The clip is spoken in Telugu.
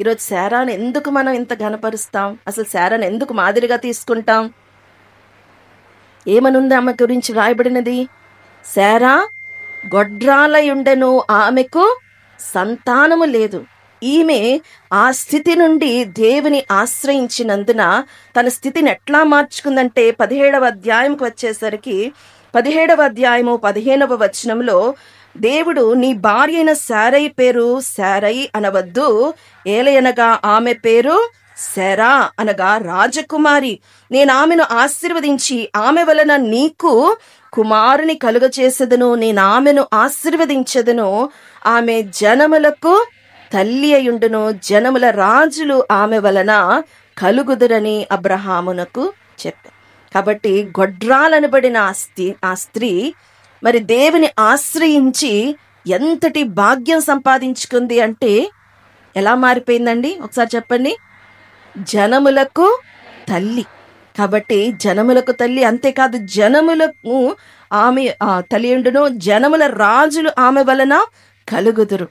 ఈరోజు శారాను ఎందుకు మనం ఇంత ఘనపరుస్తాం? అసలు శారాను ఎందుకు మాదిరిగా తీసుకుంటాం? ఏమనుంది ఆమె గురించి రాయబడినది? శారా గొడ్రాలయుండెను, ఆమెకు సంతానము లేదు. ఈమె ఆ స్థితి నుండి దేవుని ఆశ్రయించినందున తన స్థితిని ఎట్లా మార్చుకుందంటే 17వ అధ్యాయంకి వచ్చేసరికి 17వ అధ్యాయము 15వ వచనంలో దేవుడు, నీ భార్య అయిన శారై పేరు శారై అనవద్దు, ఏలయనగా ఆమె పేరు శరా అనగా రాజకుమారి. నేను ఆమెను ఆశీర్వదించి ఆమె వలన నీకు కుమారుని కలుగచేసెదను. నేను ఆమెను ఆశీర్వదించెదను, ఆమె జనములకు తల్లి అయుండును, జనముల రాజులు ఆమె వలన కలుగుదురని అబ్రహామునకు చెప్పాను. కాబట్టి గొడ్రాలనబడిన ఆ స్త్రీ మరి దేవుని ఆశ్రయించి ఎంతటి భాగ్యం సంపాదించుకుంది అంటే ఎలా మారిపోయిందండి? ఒకసారి చెప్పండి. జనములకు తల్లి. కాబట్టి జనములకు తల్లి, అంతేకాదు జనములకు ఆమె తల్లియుండును, జనముల రాజులు ఆమె వలన కలుగుదురు.